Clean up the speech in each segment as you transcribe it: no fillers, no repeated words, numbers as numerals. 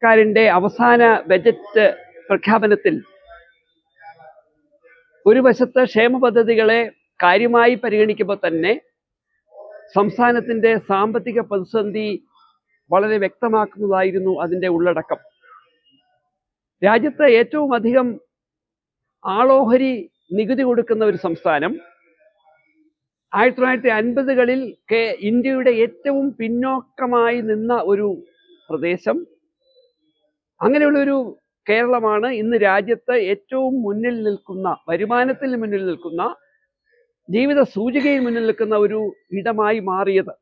സർക്കാരിന്റെ അവസാന ബജറ്റ് പ്രഖ്യാപനത്തിൽ ഒരു വശത്ത് ക്ഷേമ പദ്ധതികളെ കാര്യമായി പരിഗണിക്കുമ്പോൾ തന്നെ സംസ്ഥാനത്തിന്റെ സാമ്പത്തിക പ്രതിസന്ധി വളരെ വ്യക്തമാക്കുന്നതായിരുന്നു അതിന്റെ ഉള്ളടക്കം. രാജ്യത്ത് ഏറ്റവും അധികം ആളോഹരി നികുതി കൊടുക്കുന്ന ഒരു സംസ്ഥാനം, 1950കളിൽ ഇന്ത്യയുടെ ഏറ്റവും പിന്നോക്കമായി നിന്ന ഒരു പ്രദേശം, അങ്ങനെയുള്ളൊരു കേരളമാണ് ഇന്ന് രാജ്യത്ത് ഏറ്റവും മുന്നിൽ നിൽക്കുന്ന, വരുമാനത്തിൽ മുന്നിൽ നിൽക്കുന്ന, ജീവിത സൂചികയിൽ മുന്നിൽ നിൽക്കുന്ന ഒരു ഇടമായി മാറിയത്.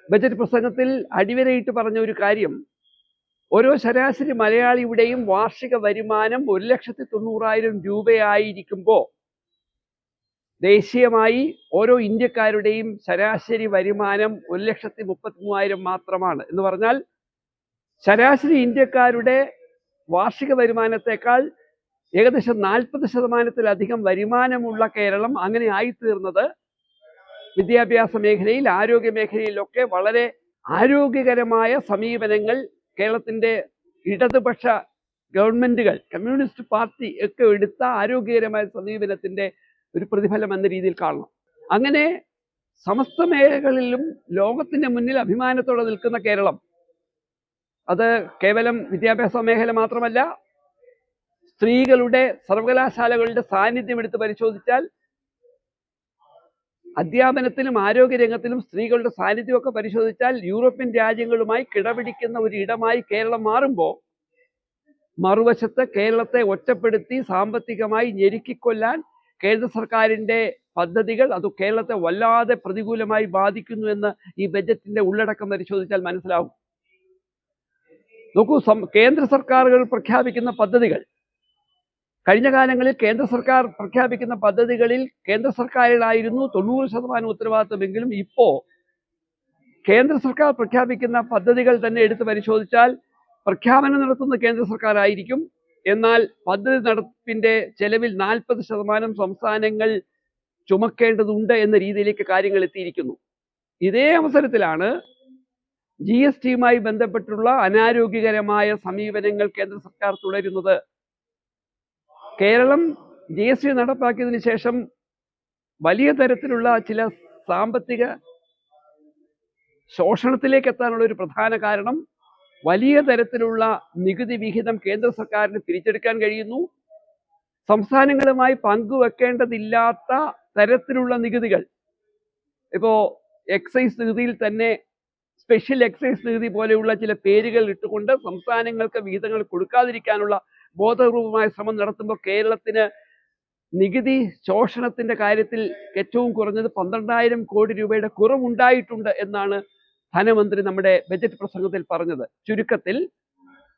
ബജറ്റ് പ്രസംഗത്തിൽ അടിവരയിട്ട് പറഞ്ഞ ഒരു കാര്യം, ഓരോ ശരാശരി മലയാളിയുടെയും വാർഷിക വരുമാനം 1,90,000 രൂപയായിരിക്കുമ്പോൾ ദേശീയമായി ഓരോ ഇന്ത്യക്കാരുടെയും ശരാശരി വരുമാനം 1,33,000 മാത്രമാണ്. എന്ന് പറഞ്ഞാൽ ശരാശരി ഇന്ത്യക്കാരുടെ വാർഷിക വരുമാനത്തെക്കാൾ ഏകദേശം 40% വരുമാനമുള്ള കേരളം അങ്ങനെ ആയിത്തീർന്നത് വിദ്യാഭ്യാസ മേഖലയിൽ, ആരോഗ്യ മേഖലയിലൊക്കെ വളരെ ആരോഗ്യകരമായ സമീപനങ്ങൾ കേരളത്തിന്റെ ഇടതുപക്ഷ ഗവൺമെന്റുകൾ, കമ്മ്യൂണിസ്റ്റ് പാർട്ടി ഒക്കെ എടുത്ത ആരോഗ്യകരമായ സമീപനത്തിന്റെ ഒരു പ്രതിഫലം എന്ന രീതിയിൽ കാണണം. അങ്ങനെ സമസ്ത മേഖലകളിലും ലോകത്തിന്റെ മുന്നിൽ അഭിമാനത്തോടെ നിൽക്കുന്ന കേരളം, അത് കേവലം വിദ്യാഭ്യാസ മേഖല മാത്രമല്ല, സ്ത്രീകളുടെ സർവകലാശാലകളുടെ സാന്നിധ്യം എടുത്ത് പരിശോധിച്ചാൽ, അധ്യാപനത്തിലും ആരോഗ്യരംഗത്തിലും സ്ത്രീകളുടെ സാന്നിധ്യമൊക്കെ പരിശോധിച്ചാൽ യൂറോപ്യൻ രാജ്യങ്ങളുമായി കിടപിടിക്കുന്ന ഒരു ഇടമായി കേരളം മാറുമ്പോൾ, മറുവശത്ത് കേരളത്തെ ഒറ്റപ്പെടുത്തി സാമ്പത്തികമായി ഞെരുക്കിക്കൊല്ലാൻ കേന്ദ്ര സർക്കാരിന്റെ പദ്ധതികൾ അത് കേരളത്തെ വല്ലാതെ പ്രതികൂലമായി ബാധിക്കുന്നു എന്ന് ഈ ബജറ്റിന്റെ ഉള്ളടക്കം പരിശോധിച്ചാൽ മനസ്സിലാവും. നോക്കൂ, കേന്ദ്ര സർക്കാരുകൾ പ്രഖ്യാപിക്കുന്ന പദ്ധതികൾ, കഴിഞ്ഞ കാലങ്ങളിൽ കേന്ദ്ര സർക്കാർ പ്രഖ്യാപിക്കുന്ന പദ്ധതികളിൽ കേന്ദ്ര സർക്കാരിലായിരുന്നു 90% ഉത്തരവാദിത്വമെങ്കിലും ഇപ്പോൾ കേന്ദ്ര സർക്കാർ പ്രഖ്യാപിക്കുന്ന പദ്ധതികൾ തന്നെ എടുത്ത് പരിശോധിച്ചാൽ പ്രഖ്യാപനം നടത്തുന്ന കേന്ദ്ര സർക്കാർ ആയിരിക്കും, എന്നാൽ പദ്ധതി നടത്തിപ്പിന്റെ ചെലവിൽ 40% സംസ്ഥാനങ്ങൾ ചുമക്കേണ്ടതുണ്ട് എന്ന രീതിയിലേക്ക് കാര്യങ്ങൾ എത്തിയിരിക്കുന്നു. ഇതേ അവസരത്തിലാണ് GSTയുമായി ബന്ധപ്പെട്ടുള്ള അനാരോഗ്യകരമായ സമീപനങ്ങൾ കേന്ദ്ര സർക്കാർ തുടരുന്നത്. കേരളം GST നടപ്പാക്കിയതിനു ശേഷം വലിയ തരത്തിലുള്ള ചില സാമ്പത്തിക ശോഷണത്തിലേക്ക് എത്താനുള്ള ഒരു പ്രധാന കാരണം, വലിയ തരത്തിലുള്ള നികുതി വിഹിതം കേന്ദ്ര സർക്കാരിന് പിരിച്ചെടുക്കാൻ കഴിയുന്നു. സംസ്ഥാനങ്ങളുമായി പങ്കുവെക്കേണ്ടതില്ലാത്ത തരത്തിലുള്ള നികുതികൾ, ഇപ്പോ എക്സൈസ് നികുതിയിൽ തന്നെ സ്പെഷ്യൽ എക്സൈസ് നികുതി പോലെയുള്ള ചില പേരുകൾ ഇട്ടുകൊണ്ട് സംസ്ഥാനങ്ങൾക്ക് വിഹിതങ്ങൾ കൊടുക്കാതിരിക്കാനുള്ള ബോധപൂർവമായ ശ്രമം നടത്തുമ്പോൾ കേരളത്തിന് നികുതി ശോഷണത്തിന്റെ കാര്യത്തിൽ ഏറ്റവും കുറഞ്ഞത് 12,000 കോടി രൂപയുടെ കുറവുണ്ടായിട്ടുണ്ട് എന്നാണ് ധനമന്ത്രി നമ്മുടെ ബജറ്റ് പ്രസംഗത്തിൽ പറഞ്ഞത്. ചുരുക്കത്തിൽ,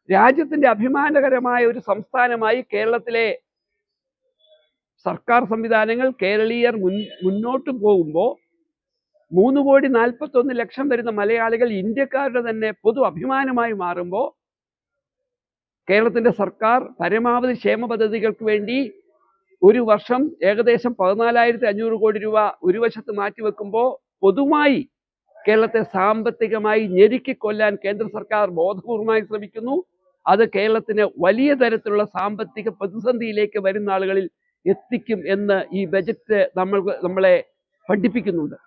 രാജ്യത്തിന്റെ അഭിമാനകരമായ ഒരു സംസ്ഥാനമായി കേരളത്തിലെ സർക്കാർ സംവിധാനങ്ങൾ, കേരളീയർ മുന്നോട്ട് പോകുമ്പോൾ 3,41,00,000 വരുന്ന മലയാളികൾ ഇന്ത്യക്കാരുടെ തന്നെ പൊതു അഭിമാനമായി മാറുമ്പോൾ, കേരളത്തിന്റെ സർക്കാർ പരമാവധി ക്ഷേമ പദ്ധതികൾക്ക് വേണ്ടി ഒരു വർഷം ഏകദേശം 14,500 കോടി രൂപ ഒരു വശത്ത് മാറ്റിവെക്കുമ്പോൾ, പൊതുവായി കേരളത്തെ സാമ്പത്തികമായി ഞെരുക്കിക്കൊല്ലാൻ കേന്ദ്ര സർക്കാർ ബോധപൂർവമായി ശ്രമിക്കുന്നു. അത് കേരളത്തിന് വലിയ തരത്തിലുള്ള സാമ്പത്തിക പ്രതിസന്ധിയിലേക്ക് വരുന്ന ആളുകളിൽ എത്തിക്കും എന്ന് ഈ ബജറ്റ് നമ്മളെ പഠിപ്പിക്കുന്നുണ്ട്.